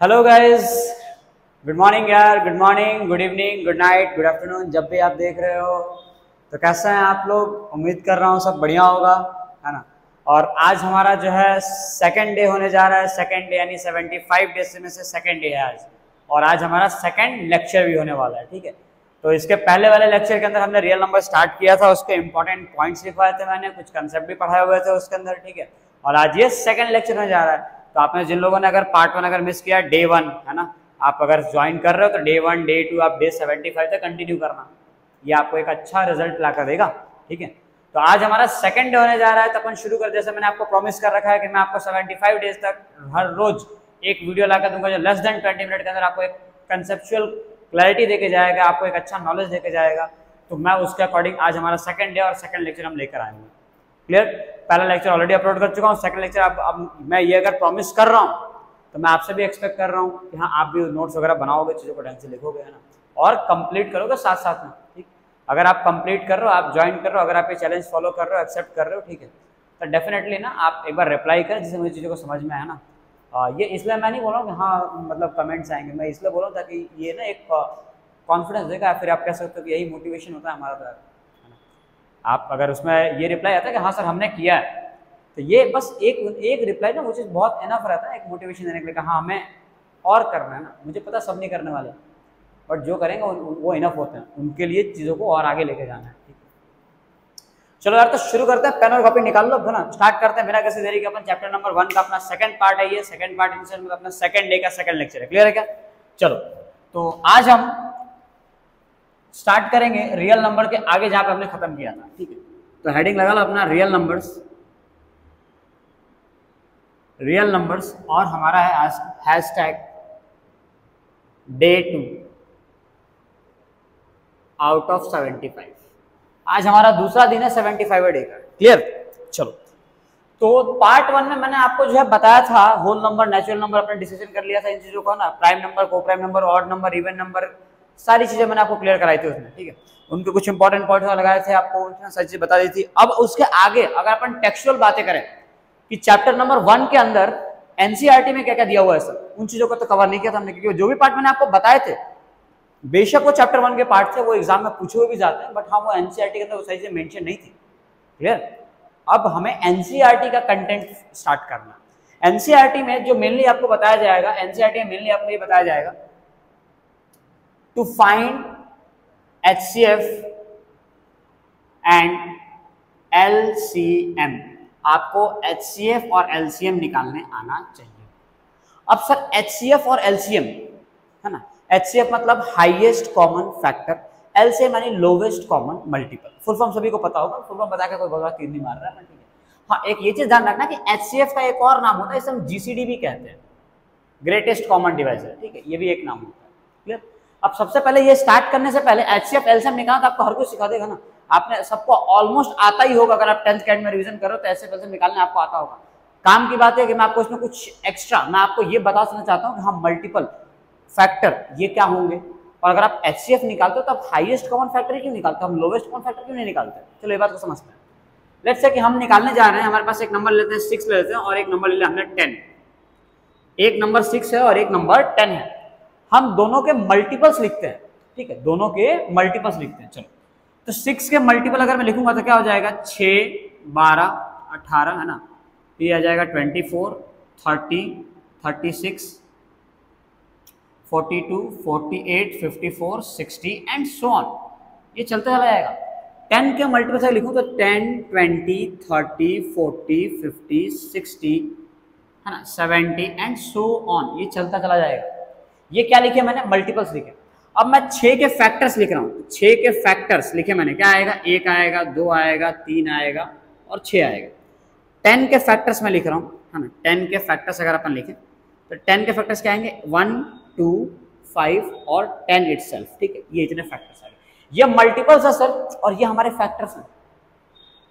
Hello guys, good morning यार। Good morning, good evening, good night, good afternoon, जब भी आप देख रहे हो। तो कैसे हैं आप लोग? उम्मीद कर रहा हूँ सब बढ़िया होगा, है ना। और आज हमारा जो है सेकंड डे होने जा रहा है। सेकंड डे यानी 75 डेज में से सेकंड डे है आज। और आज हमारा सेकंड लेक्चर भी होने वाला है, ठीक है। तो इसके पहले वाले लेक्चर के अंदर हमने रियल नंबर स्टार्ट किया था, उसके इंपॉर्टेंट पॉइंट्स लिखवाए थे मैंने, कुछ कंसेप्ट भी पढ़ाए हुए थे उसके अंदर, ठीक है। और आज ये सेकंड लेक्चर में जा रहा है। तो आपने जिन लोगों ने अगर पार्ट 1 अगर मिस किया, डे 1 है ना, आप अगर ज्वाइन कर रहे हो तो डे 1 डे 2 आप डे 75 तक कंटिन्यू करना, ये आपको एक अच्छा रिजल्ट ला कर देगा, ठीक है। तो आज हमारा सेकंड डे होने जा रहा है, तो अपन शुरू कर। जैसे मैंने आपको प्रॉमिस कर रखा है कि मैं आपको 75 डेज तक हर रोज एक वीडियो लाकर दूंगा जो लेस देन 20 मिनट के अंदर आपको एक कंसेप्चुअल क्लैरिटी देके जाएगा, आपको एक अच्छा नॉलेज देके जाएगा। तो मैं उसके अकॉर्डिंग आज हमारा सेकंड डे और सेकंड लेक्चर हम लेकर आएंगे। क्लियर? पहला लेक्चर ऑलरेडी अपलोड कर चुका हूँ, सेकंड लेक्चर अब मैं ये अगर प्रॉमिस कर रहा हूँ तो मैं आपसे भी एक्सपेक्ट कर रहा हूँ कि हाँ आप भी नोट्स वगैरह बनाओगे, चीज़ों को ढंग से लिखोगे, है ना, और कंप्लीट करोगे साथ साथ में, ठीक। अगर आप कंप्लीट कर रहे हो, आप ज्वाइन कर रहे हो, अगर आप ये चैलेंज फॉलो कर रहे हो, एक्सेप्ट कर रहे हो, ठीक है, तो डेफिनेटली ना आप एक बार रिप्लाई करें जिससे मुझे चीज़ों को समझ में आया ना। ये इसलिए मैं नहीं बोल रहा हूँ कि हाँ मतलब कमेंट्स आएंगे, मैं इसलिए बोल रहा हूँ ताकि ये ना एक कॉन्फिडेंस देगा, फिर आप कह सकते हो कि यही मोटिवेशन होता है हमारा, तो है ना। आप अगर उसमें ये रिप्लाई आता है कि हाँ सर हमने किया है, तो ये बस एक रिप्लाई ना मुझे बहुत इनफ रहता है एक मोटिवेशन देने के लिए, हाँ हमें और करना है ना। मुझे पता सब नहीं करने वाले, बट जो करेंगे वो इनफ होते हैं, उनके लिए चीज़ों को और आगे लेके जाना है, ठीक है। चलो यार, तो शुरू करते हैं। पेन और कॉपी निकाल लो, है ना। स्टार्ट करते हैं बिना किसी देरी के। अपन चैप्टर नंबर 1 का अपना सेकंड पार्ट है, ये सेकंड पार्ट मतलब अपना सेकंड डे का सेकंड लेक्चर है। क्लियर है क्या? चलो, तो आज हम स्टार्ट करेंगे रियल नंबर के आगे जहां पे हमने खत्म किया था, ठीक है। तो हेडिंग लगा लो अपना रियल नंबर्स, रियल नंबर्स, और हमारा है आज हैशटैग डे 2 आउट ऑफ 75। आज हमारा दूसरा दिन है 75वें डे का। क्लियर? चलो, तो पार्ट 1 में मैंने आपको जो है बताया था होल नंबर, नेचुरल नंबर, अपने डिसीजन कर लिया था इन चीजों को ना, प्राइम नंबर, को prime number, odd number, even number, सारी चीजें मैंने आपको क्लियर कराई थी उसमें, ठीक है। उनके कुछ इंपॉर्टेंट पॉइंट्स लगाए थे आपको, सारी चीजें बता दी थी। अब उसके आगे अगर अपन टेक्सचुअल बातें करें कि चैप्टर नंबर 1 के अंदर एनसीईआरटी में क्या क्या दिया हुआ है सर, उन चीजों को तो कवर नहीं किया था हमने, क्योंकि जो भी पार्ट मैंने आपको बताए थे बेशक वो चैप्टर 1 के पार्ट थे, वो एग्जाम में पूछे हुए भी जाते हैं, बट हाँ वो एनसीईआरटी के अंदर वो सही से मेंशन नहीं थी। क्लियर? अब हमें एनसीईआरटी का कंटेंट स्टार्ट करना है। एनसीईआरटी में जो मेनली आपको बताया जाएगा, एनसीईआरटी में मेनली आपको ये बताया जाएगा to find HCF and LCM. आपको एचसीएफ और एलसीएम निकालने आना चाहिए। अब सर एचसीएफ और एलसीएम, है ना, एचसीएफ मतलब हाईएस्ट कॉमन फैक्टर, एलसीएम यानी lowest common multiple. Full form सभी को पता होगा, फुल फॉर्म बता के कोई बड़ा तीर नहीं मार रहा है, ठीक है। हाँ, एक ये चीज ध्यान रखना कि एचसीएफ का एक और नाम होता है, इसे हम जीसीडी भी कहते हैं, ग्रेटेस्ट कॉमन डिवाइजर, ठीक है, ये भी एक नाम होता है। क्लियर? अब सबसे पहले ये स्टार्ट करने से पहले एचसीएफ एलसीएम निकालना तो आपको हर कोई सिखा देगा ना, आपने सबको ऑलमोस्ट आता ही होगा। अगर आप 10th कैट में रिवीजन करो तो एचसीएफ एलसीएम निकालने आपको आता होगा। काम की बात है कि मैं आपको इसमें कुछ एक्स्ट्रा मैं आपको ये बता देना चाहता हूँ कि हाँ मल्टीपल फैक्टर ये क्या होंगे, और अगर आप एचसीएफ निकालते हो तो आप हाईएस्ट कॉमन फैक्टर क्यों निकालते हो, हम लोवेस्ट कॉमन फैक्टर क्यों नहीं निकालते? चलो ये बात को समझते हैं। लेट्स से कि हम निकालने जा रहे हैं, हमारे पास एक नंबर लेते हैं 6 ले लेते हैं, और एक नंबर ले लिया हमने 10। एक नंबर 6 है और एक नंबर 10 है। हम दोनों के मल्टीपल्स लिखते हैं, ठीक है, दोनों के मल्टीपल्स लिखते हैं। चलो, तो 6 के मल्टीपल अगर मैं लिखूंगा तो क्या हो जाएगा, 6, 12, 18, है ना, ये आ जाएगा 24, 30, 36, 42, 48, 54, 60 एंड सो ऑन, ये चलता चला जाएगा। 10 के मल्टीपल से लिखूं तो 10, 20, 30, 40, 50, 60, है ना, 70 एंड सो ऑन, ये चलता चला जाएगा। ये क्या लिखे मैंने? मल्टीपल्स लिखे। अब मैं 6 के फैक्टर्स लिख रहा हूं, 6 के फैक्टर्स लिखे मैंने, क्या आएगा, 1 आएगा, 2 आएगा, 3 आएगा और 6 आएगा। 10 के फैक्टर्स में लिख रहा हूं, है ना, 10 के फैक्टर्स अगर अपन लिखें तो 10 के फैक्टर्स क्या आएंगे, 1, 2, 5 और 10 इटसेल्फ, ठीक है, ये इतने फैक्टर्स आएंगे। ये मल्टीपल्स है सर, और ये हमारे फैक्टर्स हैं।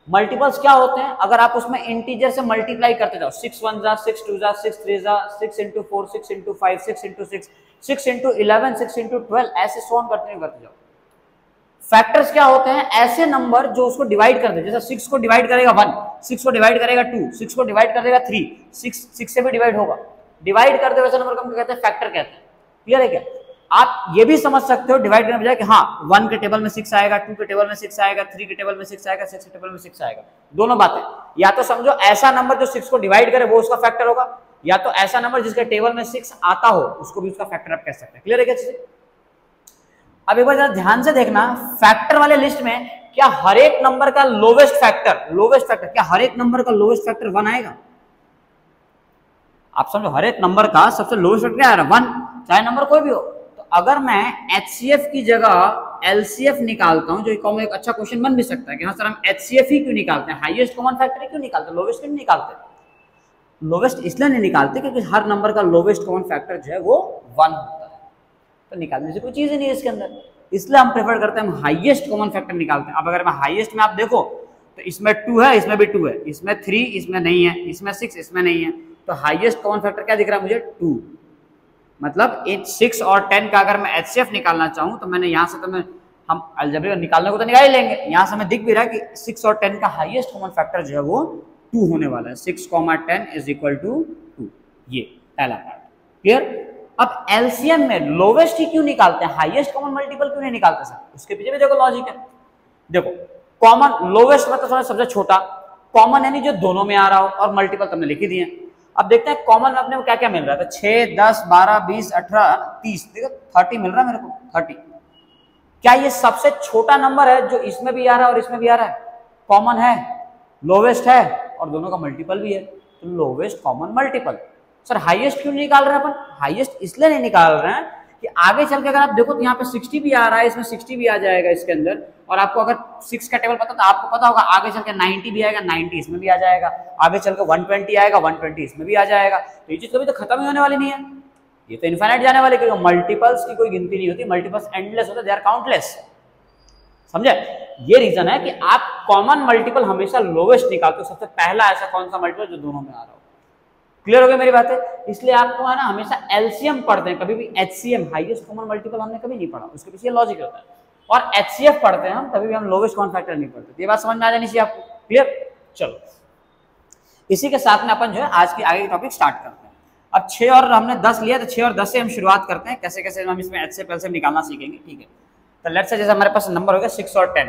मल्टीपल्स क्या होते हैं? अगर आप उसमें इंटीजर से मल्टीप्लाई करते जाओ, 6 1 जा, 6 2 जा, 6 3 जा, 6 into 4, 6 into 5, 6 into 6, 6 into 11, 6 into 12, ऐसे सोन करते जाओ। फैक्टर्स क्या होते हैं? ऐसे नंबर जो उसको डिवाइड कर दे, जैसे 6 को डिवाइड करेगा 1, 6 को डिवाइड करेगा 2, 6 को डिवाइड करेगा 3, 6 से भी डिवाइड होगा, डिवाइड करते हुए वैसे नंबर को हम कहते हैं फैक्टर कहते हैं। क्लियर है क्या? आप ये भी समझ सकते हो डिवाइड करने बजाय कि हाँ 1 के टेबल में 6 आएगा, 2 के टेबल में 6 आएगा, 3 के टेबल में 6 आएगा, 6 के टेबल में 6 आएगा। दोनों बातें, या तो समझो ऐसा नंबर जो 6 को डिवाइड करे वो उसका फैक्टर होगा, या तो ऐसा नंबर जिसके टेबल में 6 आता हो उसको भी उसका फैक्टर आप कह सकते हैं। क्लियर है क्या चीजें? अब एक बार जरा ध्यान से देखना, फैक्टर वाले लिस्ट में क्या हर एक नंबर का लोवेस्ट फैक्टर क्या हर एक नंबर का लोवेस्ट फैक्टर 1 आएगा? आप समझो हर एक नंबर का सबसे लोवेस्ट फैक्टर क्या आ रहा है? 1, चाहे नंबर कोई भी हो। तो अगर मैं HCF की जगह LCF निकालता हूं, जो एक अच्छा क्वेश्चन बन भी सकता है कि हाँ सर हम HCF ही क्यों निकालते हैं, हाईएस्ट कॉमन फैक्टर क्यों निकालते, लोवेस्ट क्यों निकालते? लोवेस्ट इसलिए नहीं निकालते क्योंकि हर नंबर का लोवेस्ट कॉमन फैक्टर जो है वो 1 होता है, तो निकालने से कोई चीज ही नहीं है इसके अंदर, इसलिए हम प्रेफर करते हैं हम हाईएस्ट कॉमन फैक्टर निकालते हैं। अब अगर मैं हाईएस्ट में आप देखो तो इसमें 2 है, इसमें भी 2 है, इसमें 3 इसमें नहीं है, इसमें 6 इसमें नहीं है, तो हाईएस्ट कॉमन फैक्टर क्या दिख रहा है मुझे? 2। मतलब इन 6 और 10 का अगर मैं HCF निकालना चाहूं तो मैंने यहाँ से तो मैं हम अलजेब्रा निकालने को तो निकाल ही लेंगे, यहाँ से हमें दिख भी रहा है कि 6 और 10 का हाईएस्ट कॉमन फैक्टर जो है वो 2 होने वाला है। 6, 10 इज इक्वल टू 2, ये पहला पार्ट। क्लियर? अब एलसीएम में लोवेस्ट ही क्यों निकालते हैं, हाईएस्ट कॉमन मल्टीपल क्यों नहीं निकालते सर? उसके पीछे भी देखो लॉजिक है। देखो कॉमन लोवेस्ट मतलब सबसे छोटा, कॉमन यानी जो दोनों में आ रहा हो, और मल्टीपल तुमने लिख ही दिए। अब देखते हैं कॉमन में अपने को क्या क्या मिल रहा है। तो 6, 10, 12, 20, 18, 30, देखो 30 मिल रहा है मेरे को, 30। क्या ये सबसे छोटा नंबर है जो इसमें भी आ रहा है और इसमें भी आ रहा है? कॉमन है, लोवेस्ट है और दोनों का मल्टीपल भी है, तो lowest common multiple. Sir highest क्यों निकाल रहे हैं अपन? हाईएस्ट इसलिए नहीं निकाल रहे हैं कि आगे चल के अगर आप देखो तो यहाँ पे 60 भी आ रहा है, इसमें 60 भी आ जाएगा इसके अंदर, और आपको अगर 6 का टेबल पता तो आपको पता होगा आगे चल के 90 भी आएगा, 90 इसमें भी आ जाएगा, आगे चल के 120 आएगा, 120 इसमें भी आ जाएगा। तो ये चीज कभी तो खत्म ही होने वाली नहीं है, ये तो इनफाइनाइट जाने वाले, क्योंकि मल्टीपल्स की कोई गिनती नहीं होती, मल्टीपल्स एंडलेस होते, दे आर काउंटलेस। समझे? ये रीजन है कि आप कॉमन मल्टीपल हमेशा लोवेस्ट निकालते हो। सबसे पहला ऐसा कौन सा मल्टीपल जो दोनों में आ रहा हो। क्लियर हो गया मेरी बात है? इसलिए आपको है ना हमेशा एलसीएम पढ़ते हैं, कभी भी एचसीएम हाईएस्ट कॉमन मल्टीपल हमने कभी नहीं पढ़ा, उसके पीछे लॉजिक होता है। और एचसीएफ पढ़ते हैं हम, कभी भी हम लोवेस्ट कॉमन फैक्टर नहीं पढ़ते। ये बात समझ में आ जानी चाहिए आपको। क्लियर? चलो इसी के साथ में अपन जो है आज की आगे टॉपिक स्टार्ट करते हैं। अब 6 और हमने 10 लिया, तो 6 और 10 से हम शुरुआत करते हैं, कैसे कैसे हम इसमें एचसीएफ एलसीएम निकालना सीखेंगे। ठीक है, तो लेट्स से जैसे हमारे पास नंबर हो गया 6 और 10,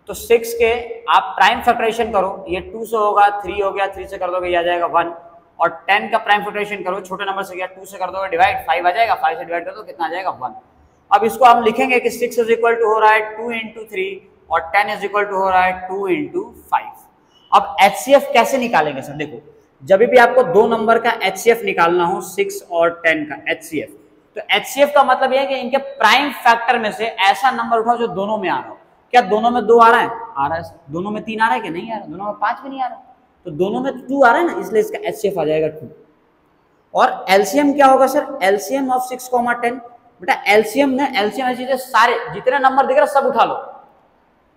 तो 6 के आप प्राइम फैक्टराइजेशन करो, ये 2 से होगा, 3 हो गया, 3 से कर दोगे ये आ जाएगा 1, और 10 का प्राइम फैक्टराइजेशन करो, छोटे नंबर से गया, 2 से कर दोगे डिवाइड, 5 आ जाएगा, 5 से डिवाइड कर दो कितना आ जाएगा 1। अब इसको हम लिखेंगे कि 6 इज इक्वल टू हो रहा है 2 × 3 और 10 इज इक्वल टू हो रहा है 2 × 5। अब एचसीएफ कैसे निकालेंगे सर? देखो जब भी आपको दो नंबर का एचसीएफ निकालना हो, 6 और 10 का एचसीएफ, तो एचसीएफ का मतलब यह है कि इनके प्राइम फैक्टर में से ऐसा नंबर उठाओ जो दोनों में आ रहा हो। क्या दोनों में 2 आ रहा है? आ रहा है। दोनों में 3 आ रहा है? क्या नहीं आ रहा? दोनों में 5 भी नहीं आ रहा, तो दोनों में 2 आ रहा है ना, इसलिए इसका एचसीएफ आ जाएगा 2। और एलसीएम क्या होगा सर? LCM of 6, 10। बेटा एलसीएम ने एलसीएम सारे जितने नंबर दिख रहे सब उठा लो,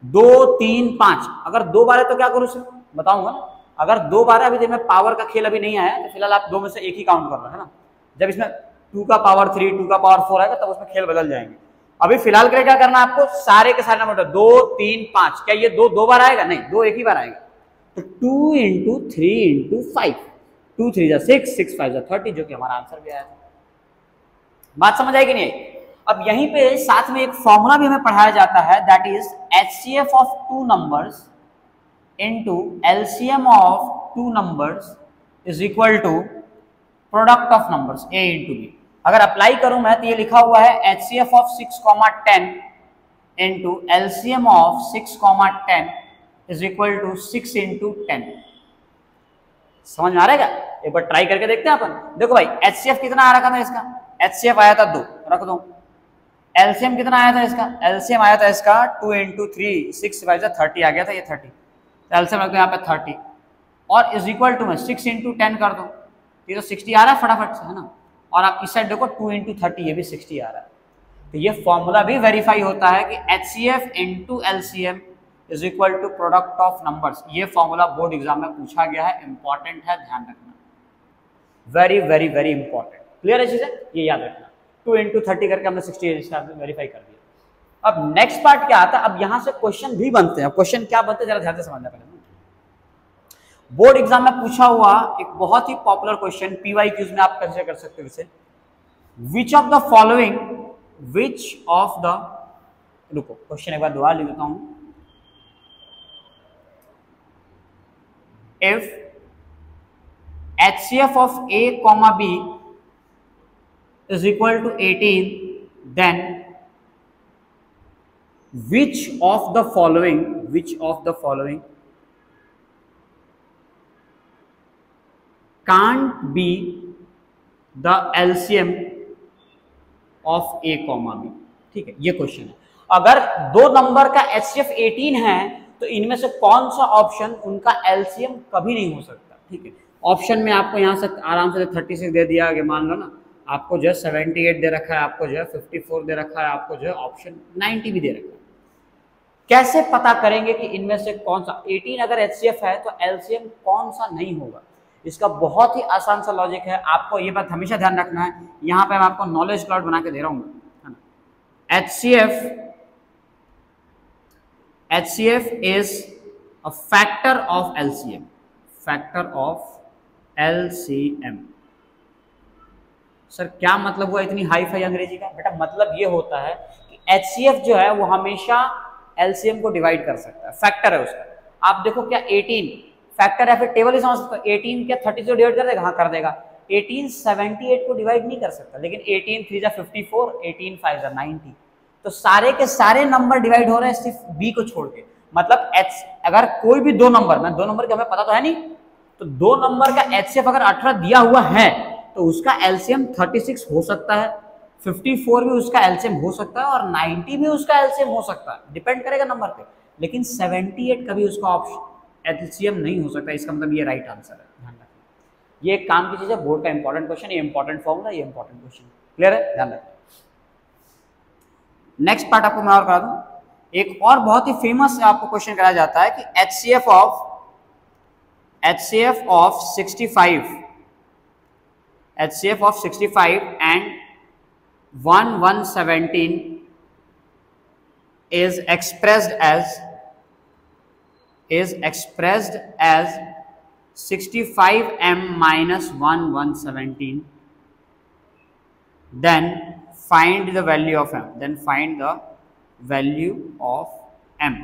2, 3, 5। अगर 2 बार है तो क्या करूं सर? बताऊंगा ना। अगर 2 बार है, अभी में पावर का खेल अभी नहीं आया, तो फिलहाल आप 2 में से एक ही काउंट कर रहे हैं ना। जब इसमें 2 का पावर 3, 2 का पावर 4 आएगा तब उसमें खेल बदल जाएंगे। अभी फिलहाल के लिए क्या करना है आपको? सारे के सारे नंबर 2, 3, 5। क्या ये 2 बार आएगा? नहीं, 2 एक ही बार आएगा। तो 2 × 3 × 5, 2 3 जा 6, 6 5 जा 30, जो कि हमारा आंसर भी आया था। बात समझ आई कि नहीं? अब यहीं पे साथ में एक फॉर्मूला भी हमें पढ़ाया जाता है, that is HCF of 2 numbers into LCM of 2 numbers is equal to product of numbers A into B. अगर अप्लाई करूं मैं तो ये लिखा हुआ है HCF of 6, 10 into LCM of 6, 10 is equal to 6 × 10। समझ में आ रहा है क्या? एक बार ट्राई करके देखते हैं अपन। देखो भाई एचसीएफ कितना आ रखा था इसका? एचसीएफ आया था 2, रख दो। एलसीएम कितना आया था इसका? एलसीएम आया था इसका 2 × 3, 6 5 जा 30 आ गया था, ये 30। तो एलसीएम रख दो यहाँ पे 30, और इज इक्वल टू में 6 × 10 कर दो, ये तो 60 आ रहा है फटाफट से, है ना। और आप इस साइड देखो 2 × 30, ये भी 60 आ रहा है। तो ये फॉर्मूला भी वेरीफाई होता है कि HCF into LCM is equal to product of numbers. ये फॉर्मूला बोर्ड एग्जाम में पूछा गया है, इंपॉर्टेंट है, ध्यान रखना, very very very important. Clear है चीजें? ये याद रखना। 2 × 30 करके हमने 60 वेरीफाई कर दिया। अब नेक्स्ट पार्ट क्या आता है? अब यहां से क्वेश्चन भी बनते हैं। अब क्वेश्चन क्या बनते हैं जरा ध्यान से समझना पड़ेगा। बोर्ड एग्जाम में पूछा हुआ एक बहुत ही पॉपुलर क्वेश्चन, PYQs में आप कंसीडर कर सकते हो इसे। Which of the following, which of the, रुको क्वेश्चन एक बार दोबारा लिख देता हूं। If HCF of A, B is equal to 18, then which of the following can't be the LCM of A, B? ठीक है, ये क्वेश्चन है। अगर दो नंबर का HCF 18 है तो इनमें से कौन सा ऑप्शन उनका LCM कभी नहीं हो सकता। ठीक है, ऑप्शन में आपको यहाँ से आराम से 36 दे दिया आगे, मान लो ना, आपको जो है 78 दे रखा है, आपको जो है 54 दे रखा है, आपको जो है ऑप्शन 90 भी दे रखा है। कैसे पता करेंगे कि इनमें से कौन सा 18 अगर HCF है तो LCM कौन सा नहीं होगा? इसका बहुत ही आसान सा लॉजिक है, आपको ये बात हमेशा ध्यान रखना है। यहाँ पे मैं आपको नॉलेज क्लाउड बना के दे रहा हूँ। HCF is a factor of LCM, sir क्या मतलब हुआ इतनी हाई फाई अंग्रेजी का? बेटा मतलब ये होता है कि HCF जो है वो हमेशा LCM को डिवाइड कर सकता है, फैक्टर है उसका। आप देखो क्या 18 फैक्टर है, फिर टेबल ही समझ सकते हो। 18 क्या 30 से डिवाइड कर देगा? हाँ कर देगा। 18 78 को डिवाइड नहीं कर सकता, लेकिन 18 3 जा 54, 18 5 जा 90। तो सारे के सारे नंबर डिवाइड हो रहे हैं सिर्फ B को छोड़ के। मतलब अगर कोई भी दो नंबर, मैं दो नंबर का हमें पता तो है नहीं, तो दो नंबर का HCF अगर 18 दिया हुआ है तो उसका LCM 36 हो सकता है, 54 भी उसका LCM हो सकता है और 90 भी उसका LCM हो सकता है, डिपेंड करेगा नंबर पे। लेकिन 78 कभी उसका ऑप्शन LCM नहीं हो सकता। इसका मतलब ये राइट आंसर है, ध्यान रखना। ये एक काम की चीज है, बोर्ड का इंपॉर्टेंट क्वेश्चन, ये इंपॉर्टेंट फॉर्मूला, ये इंपॉर्टेंट क्वेश्चन। क्लियर है? ध्यान रखना। नेक्स्ट पार्ट आपको मैं और करा दूं। एक और बहुत ही फेमस आपको क्वेश्चन कराया जाता है कि HCF of 65 and 117 is expressed as 65m minus 117, then find the value of m।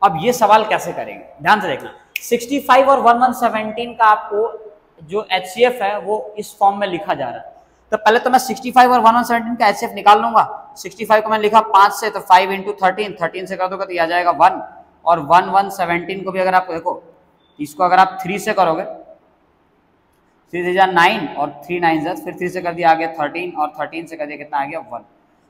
अब ये सवाल कैसे करेंगे, ध्यान से देखना। 65 और 117 का आपको जो HCF है वो इस फॉर्म में लिखा जा रहा है। तो पहले तो मैं 65 और 117 का HCF निकाल लूंगा। 65 को मैं लिखा 5 से, तो 5 इंटू 13 से कर दोगे तो ये आ जाएगा 1। और 117 को भी अगर आप देखो, इसको अगर आप 3 से करोगे, 3 से 9 और 3 9 जा, फिर 3 से कर दिया आगे 13 और 13 से कर दिया कितना आ गया 1।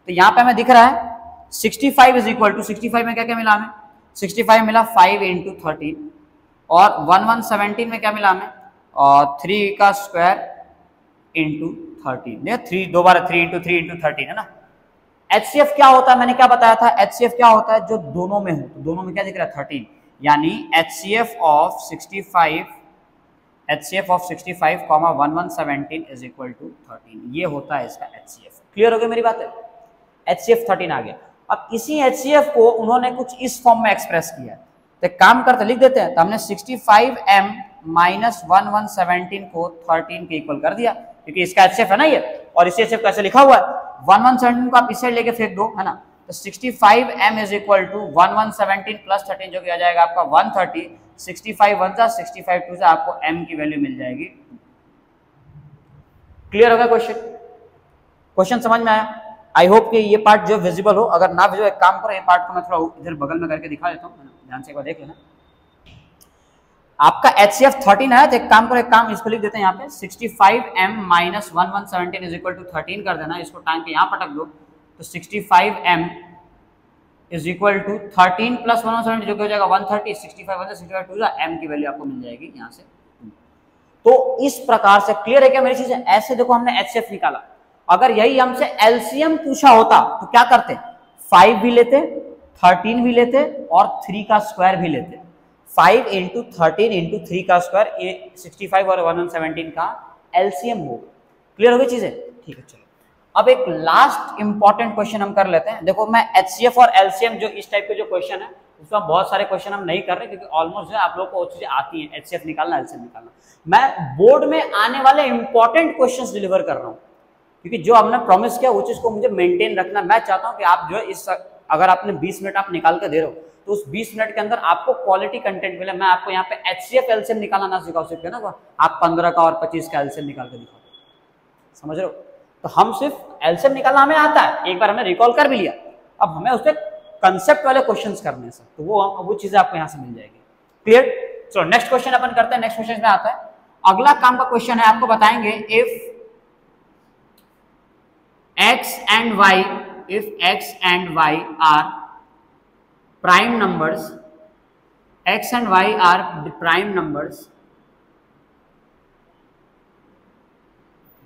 तो यहाँ पे हमें दिख रहा है 65 इज इक्वल टू, 65 में क्या क्या मिला हमें? 65 मिला 5 इंटू 13 और 117 में क्या मिला हमें? और 3 का स्क्वायर इंटू 13। 3 दो बार 3 इंटू 13 है ना। HCF क्या होता है, मैंने क्या बताया था? HCF क्या होता है? जो दोनों में हो, तो दोनों में क्या दिख रहा है? 13। यानी HCF of 65 comma 117 is equal to 13। ये होता है इसका HCF। क्लियर हो गया मेरी बात है? HCF 13 आ गया। अब इसी HCF को उन्होंने कुछ इस फॉर्म में एक्सप्रेस किया है, तो एक काम करते लिख देते हैं। तो हमने 65m माइनस 117 को 13 के इक्वल कर दिया, क्योंकि इसका HCF है ना ये, और इसी HCF कैसे लिखा हुआ है? 117 को आप इस साइड लेके फेंक दो, है ना। तो 65m is equal to 117 plus 13 जो कि आ जाएगा आपका 130। 65 1 जा 65 2 से आपको m की वैल्यू मिल जाएगी। क्लियर हो गया क्वेश्चन समझ में आया? आई होप कि ये पार्ट जो विजिबल हो। अगर ना विजिबल, एक काम करो, ये पार्ट को मैं थोड़ा इधर बगल में करके दिखा देता हूँ, ध्यान से एक बार देख लेना। आपका HCF 13 है, तो एक काम करो, एक काम इसको लिख देते हैं यहाँ पे 65m minus 117 is equal to 13 कर देना। इसको टांग के यहाँ पटक दो, तो 65m is equal to 13 plus 117 जो कि हो जाएगा 130। 65 1 65 2 m की वैल्यू आपको मिल जाएगी यहाँ से। तो इस प्रकार से क्लियर है क्या मेरी चीजें? ऐसे देखो हमने HCF निकाला। अगर यही हमसे LCM पूछा होता तो क्या करते? 5 भी लेते, 13 भी लेते और 3 का स्क्वायर भी लेते। 5 इंटू 13 इंटू 3 का स्क्वायर, ये 65 और 117 का LCM हो। क्लियर हो गई चीजें? ठीक है, चलो अब एक लास्ट इंपॉर्टेंट क्वेश्चन हम कर लेते हैं। देखो मैं HCF और LCM जो इस टाइप के जो क्वेश्चन है उसमें बहुत सारे क्वेश्चन हम नहीं कर रहे क्योंकि ऑलमोस्ट जो है आप लोग को वो चीजें आती हैं, एचसीएफ निकालना, एलसीएम निकालना। मैं बोर्ड में आने वाले इंपॉर्टेंट क्वेश्चंस डिलीवर कर रहा हूँ क्योंकि जो हमने प्रॉमिस किया वो चीज को मुझे मेंटेन रखना। मैं चाहता हूँ कि आप जो है इस अगर आपने 20 मिनट आप निकाल कर दे रहे हो तो उस 20 मिनट के अंदर आपको क्वालिटी कंटेंट मिले। मैं आपको यहाँ पे एचसीएफ एलसीएम निकालना ना सिखा सकते ना, आप 15 का और 25 का एलसीएम निकाल कर दिखाओ, समझ रहे हो? तो हम सिर्फ एलसीएम निकालना हमें आता है, एक बार हमने रिकॉल कर भी लिया, अब हमें उसके कंसेप्ट वाले क्वेश्चंस करने हैं सर, तो वो चीजें आपको यहाँ से मिल जाएगी। क्लियर? चलो नेक्स्ट क्वेश्चन अपन करते हैं। नेक्स्ट क्वेश्चन में आता है अगला काम का क्वेश्चन है, आपको बताएंगे if x and y are prime numbers, x and y are the prime numbers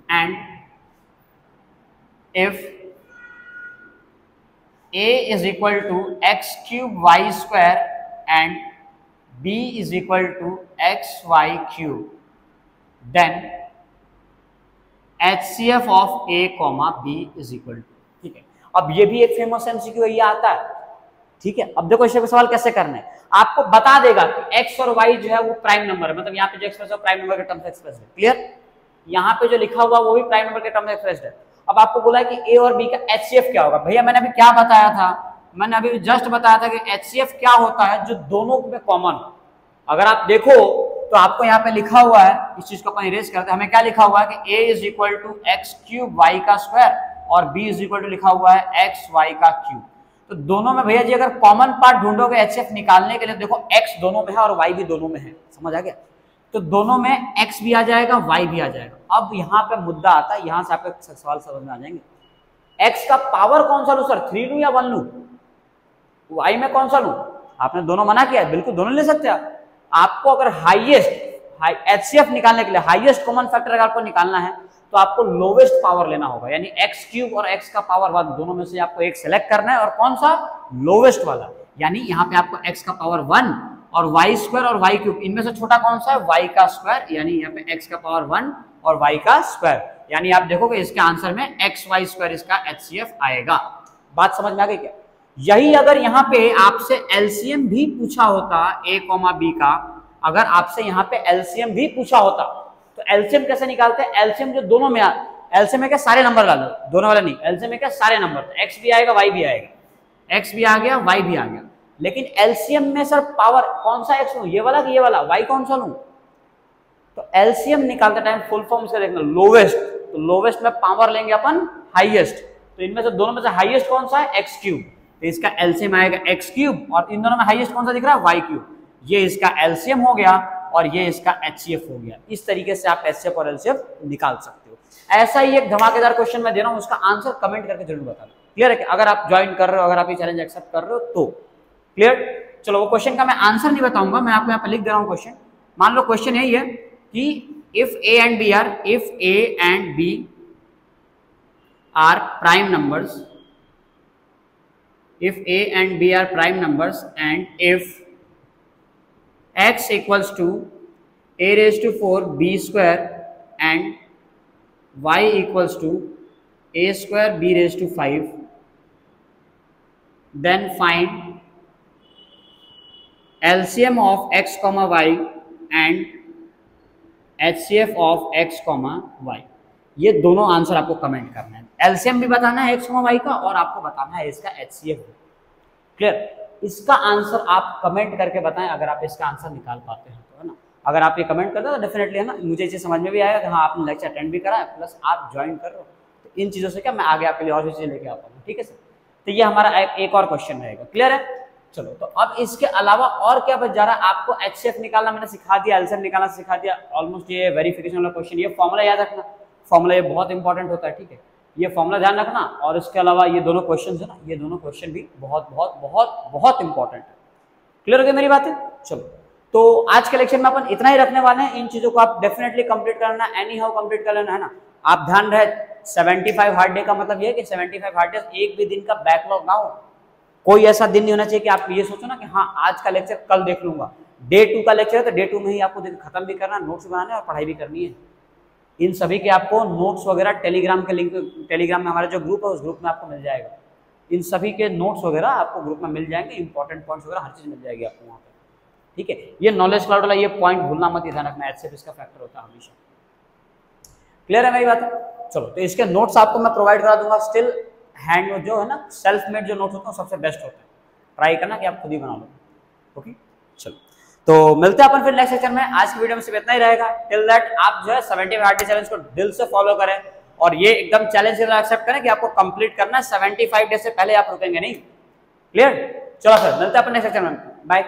and if a is equal to x cube y square and b is equal to x y cube, then HCF of A, B is equal to, ठीक है। अब ये भी एक famous MCQ है, ये आता है, ठीक है। अब देखो इसे सवाल कैसे करना है, आपको बता देगा कि x और y जो है वो प्राइम नंबर है, मतलब यहाँ पे जो एक्सप्रेस है प्राइम नंबर के टर्म्स एक्सप्रेस है। क्लियर? यहाँ पे जो लिखा हुआ वो भी प्राइम नंबर के टर्म्स एक्सप्रेस है। अब आपको बोला है कि A और B का HCF क्या होगा। भैया मैंने अभी क्या बताया था, मैंने अभी जस्ट बताया था कि HCF क्या होता है, जो दोनों में कॉमन। अगर आप देखो तो आपको यहाँ पे लिखा हुआ है, इस चीज को अपन इरेज करते हैं, हमें क्या लिखा हुआ है कि a is equal to x cube y का स्क्वायर और b इज इक्वल टू लिखा हुआ है एक्स वाई का क्यूब। तो दोनों में भैया जी अगर कॉमन पार्ट ढूंढोगे एचसीएफ निकालने के लिए, देखो x दोनों में है और y भी दोनों में है, समझ आ गया? तो दोनों में x भी आ जाएगा, y भी आ जाएगा। अब यहाँ पे मुद्दा आता है, यहाँ से आपके सवाल समझ में आ जाएंगे, x का पावर कौन सा लू सर, 3 लू या 1 लू, y में कौन सा लू? आपने दोनों मना किया है, बिल्कुल दोनों ले सकते हैं। आपको अगर हाईएस्ट एचसीएफ निकालने के लिए हाईएस्ट कॉमन फैक्टर अगर आपको निकालना है तो आपको लोवेस्ट पावर लेना होगा, यानी एक्स क्यूब और एक्स का पावर 1 दोनों में से आपको एक सेलेक्ट करना है और कौन सा, लोवेस्ट वाला। यानी यहाँ पे आपको एक्स का पावर 1 और वाई स्क्वायर और वाई क्यूब, इनमें से छोटा कौन सा है, वाई का स्क्वायर, यानी यहाँ पे एक्स का पावर 1 और वाई का स्क्वायर। यानी आप देखोगे इसके आंसर में एक्स वाई स्क्वायर इसका एचसीएफ आएगा। बात समझ में आ गई क्या? यही अगर यहाँ पे आपसे एलसीएम भी पूछा होता a, b का, अगर आपसे यहाँ पे एलसीएम भी पूछा होता तो एलसीएम कैसे निकालते हैं? एलसीएम जो दोनों में, एलसीएम में क्या सारे नंबर डालो, दोनों वाला नहीं, एलसीएम में क्या सारे नंबर, एक्स भी आएगा वाई भी आएगा, एक्स भी आ गया वाई भी आ गया। लेकिन एलसीएम में सर पावर कौन सा एक्स लूं, ये वाला कि ये वाला, वाई कौन सा लूं? तो एलसीएम निकालते टाइम फुल फॉर्म से देखना, लोवेस्ट, तो लोवेस्ट में पावर लेंगे अपन हाईएस्ट, तो इनमें से दोनों में से हाईएस्ट कौन सा है, एक्स क्यूब, तो इसका एलसीएम आएगा एक्स क्यूब, और इन दोनों में हाईएस्ट कौन सा दिख रहा है, वाई क्यूब। ये इसका एलसीएम हो गया और ये इसका एचसीएफ हो गया। इस तरीके से आप एचसीएफ और एलसीएफ निकाल सकते हो। ऐसा ही एक धमाकेदार क्वेश्चन मैं दे रहा हूं, उसका आंसर कमेंट करके जरूर बताना। क्लियर है? अगर आप ज्वाइन कर रहे हो, अगर आप ये चैलेंज एक्सेप्ट कर रहे हो तो क्लियर। चलो वो क्वेश्चन का मैं आंसर नहीं बताऊंगा, मैं आपको यहाँ पे लिख दे रहा हूँ क्वेश्चन। मान लो क्वेश्चन यही है कि if A and B are prime numbers, if a and b are prime numbers and if x equals to a raised to 4 b square and y equals to a square b raised to 5, then find LCM of x comma y and HCF of x comma y। ये दोनों answer आपको comment करना है, LCM भी बताना है x Y का और आपको बताना है इसका एचसीएफ। क्लियर? इसका आंसर आप कमेंट करके बताएं अगर आप इसका आंसर निकाल पाते हैं तो, है ना। अगर आप ये कमेंट करते हो तो डेफिनेटली, है ना, मुझे ये समझ में भी आएगा कि हाँ आपने लेक्चर अटेंड भी करा है प्लस आप ज्वाइन कर रहे हो, तो इन चीज़ों से क्या मैं आगे आपके लिए और चीज़ें लेके आता हूँ। ठीक है सर? तो ये हमारा एक और क्वेश्चन रहेगा। क्लियर है? चलो तो अब इसके अलावा और क्या बच जा रहा है, आपको एचसीएफ निकालना मैंने सिखा दिया, एलसीएम निकालना सिखा दिया ऑलमोस्ट। ये वेरिफिकेशन वाला क्वेश्चन, ये फॉर्मूला याद रखना, फॉर्मूला ये बहुत इंपॉर्टेंट होता है। ठीक है, ये फॉर्मूला ध्यान रखना, और इसके अलावा ये दोनों क्वेश्चन है ना, ये दोनों क्वेश्चन भी बहुत बहुत बहुत बहुत इंपॉर्टेंट है। क्लियर हो गई मेरी बातें? चलो तो आज के लेक्चर में अपन इतना ही रखने वाले हैं। इन चीजों को आप डेफिनेटली कंप्लीट करना, एनी हाउ कंप्लीट कर लेना, है ना। आप ध्यान रहे 75 हार्ड डे का मतलब ये है कि 75 हार्ड डे एक भी दिन का बैकलॉग ना हो। कोई ऐसा दिन नहीं होना चाहिए कि आप ये सोचो ना कि हाँ आज का लेक्चर कल देख लूंगा। डे 2 का लेक्चर है तो डे 2 में ही आपको खत्म भी करना, नोट्स बनाने और पढ़ाई भी करनी है। इन सभी के आपको नोट्स वगैरह टेलीग्राम के लिंक, टेलीग्राम में हमारा जो ग्रुप है उस ग्रुप में आपको मिल जाएगा। इन सभी के नोट्स वगैरह आपको ग्रुप में मिल जाएंगे, इंपॉर्टेंट पॉइंट्स वगैरह हर चीज़ मिल जाएगी आपको वहाँ पे, ठीक है। ये नॉलेज क्लाउड वाला ये पॉइंट भूलना मत, ध्यान रखना, HCF इसका फैक्टर होता है हमेशा। क्लियर है मेरी बात? चलो, तो इसके नोट्स आपको मैं प्रोवाइड करा दूंगा। स्टिल हैंड में जो है ना, सेल्फ मेड जो नोट्स होते हैं सबसे बेस्ट होते हैं, ट्राई करना कि आप खुद ही बना लो। ओके, चलो, तो मिलते हैं अपन फिर नेक्स्ट सेक्शन में। आज की वीडियो में सिर्फ इतना ही रहेगा। टिल दैट आप जो है 75 आरटी चैलेंज को दिल से फॉलो करें और ये एकदम चैलेंज एक्सेप्ट करें कि आपको कंप्लीट करना है 75 डेज से पहले, आप रुकेंगे नहीं। क्लियर? चलो फिर मिलते हैं अपन नेक्स्ट सेक्शन में, बाय।